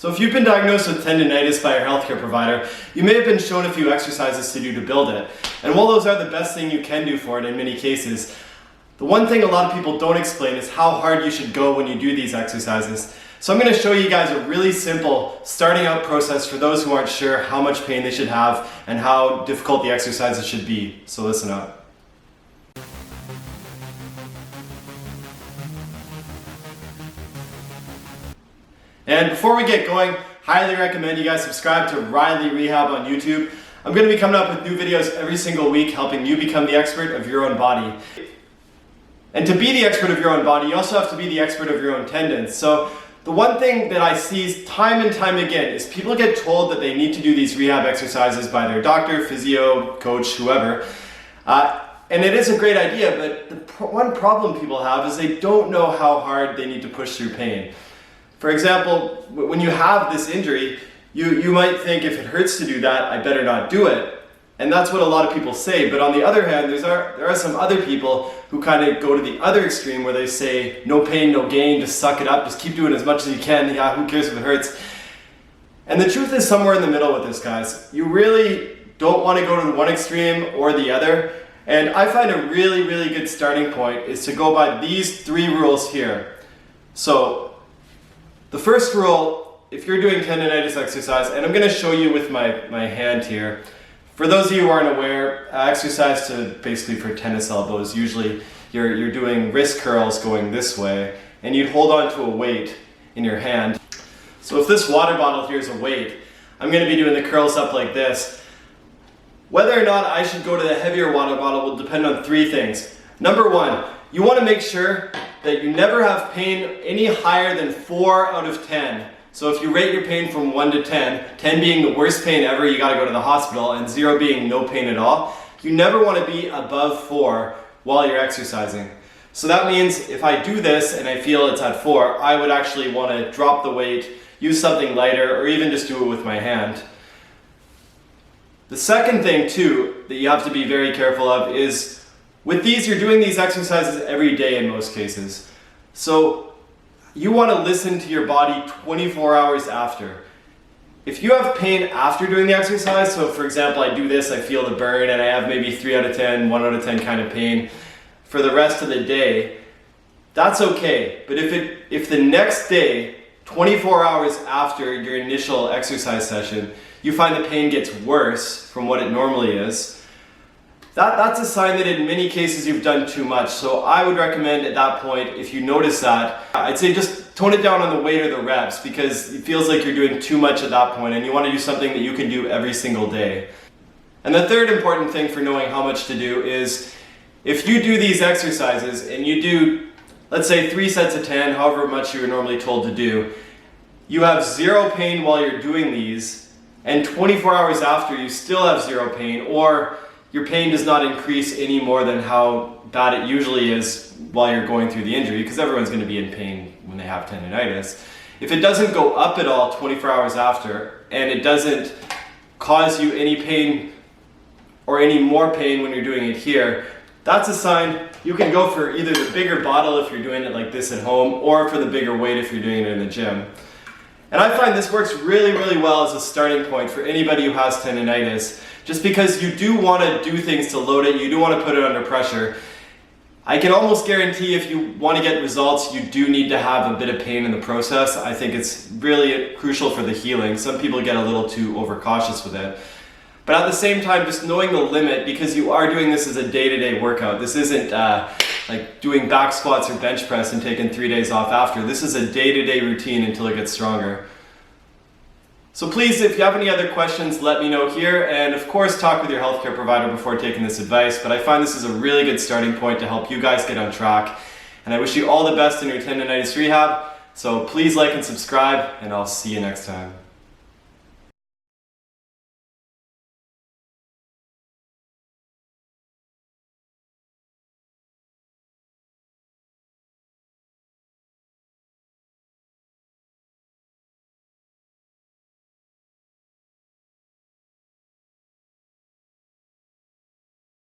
So if you've been diagnosed with tendonitis by your healthcare provider, you may have been shown a few exercises to do to build it. And while those are the best thing you can do for it in many cases, the one thing a lot of people don't explain is how hard you should go when you do these exercises. So I'm going to show you guys a really simple starting out process for those who aren't sure how much pain they should have and how difficult the exercises should be. So listen up. And before we get going, highly recommend you guys subscribe to Riley Rehab on YouTube. I'm going to be coming up with new videos every single week helping you become the expert of your own body. And to be the expert of your own body, you also have to be the expert of your own tendons. So the one thing that I see time and time again is people get told that they need to do these rehab exercises by their doctor, physio, coach, whoever. And it is a great idea, but the one problem people have is they don't know how hard they need to push through pain. For example, when you have this injury, you might think if it hurts to do that, I better not do it. And that's what a lot of people say. But on the other hand, there are some other people who kind of go to the other extreme where they say, no pain, no gain, just suck it up, just keep doing as much as you can, yeah, who cares if it hurts? And the truth is somewhere in the middle with this, guys. You really don't want to go to the one extreme or the other. And I find a really, really good starting point is to go by these 3 rules here. So, the first rule, if you're doing tendonitis exercise, and I'm going to show you with my hand here. For those of you who aren't aware, exercise basically for tennis elbows, usually you're doing wrist curls going this way, and you'd hold on to a weight in your hand. So if this water bottle here is a weight, I'm going to be doing the curls up like this. Whether or not I should go to the heavier water bottle will depend on 3 things. Number 1, you want to make sure that you never have pain any higher than 4 out of 10. So if you rate your pain from 1 to 10, 10 being the worst pain ever, you gotta go to the hospital, and 0 being no pain at all, you never want to be above 4 while you're exercising. So that means if I do this and I feel it's at 4, I would actually want to drop the weight, use something lighter, or even just do it with my hand. The second thing too that you have to be very careful of is with these, you're doing these exercises every day in most cases. So you want to listen to your body 24 hours after. If you have pain after doing the exercise, so for example, I do this, I feel the burn, and I have maybe 3 out of 10, 1 out of 10 kind of pain for the rest of the day, that's okay. But if the next day, 24 hours after your initial exercise session, you find the pain gets worse from what it normally is, that's a sign that in many cases you've done too much. So I would recommend at that point, if you notice that, I'd say just tone it down on the weight or the reps because it feels like you're doing too much at that point and you want to do something that you can do every single day. And the third important thing for knowing how much to do is if you do these exercises and you do, let's say 3 sets of 10, however much you're normally told to do, you have 0 pain while you're doing these and 24 hours after you still have 0 pain, or your pain does not increase any more than how bad it usually is while you're going through the injury, because everyone's going to be in pain when they have tendonitis. If it doesn't go up at all 24 hours after, and it doesn't cause you any pain or any more pain when you're doing it here, that's a sign you can go for either the bigger bottle if you're doing it like this at home, or for the bigger weight if you're doing it in the gym. And I find this works really, really well as a starting point for anybody who has tendonitis, just because you do want to do things to load it, you do want to put it under pressure. I can almost guarantee if you want to get results, you do need to have a bit of pain in the process. I think it's really crucial for the healing. Some people get a little too overcautious with it. But at the same time, just knowing the limit, because you are doing this as a day-to-day workout. This isn't like doing back squats or bench press and taking 3 days off after. This is a day-to-day routine until it gets stronger. So please, if you have any other questions, let me know here, and of course talk with your healthcare provider before taking this advice, but I find this is a really good starting point to help you guys get on track, and I wish you all the best in your tendonitis rehab, so please like and subscribe, and I'll see you next time.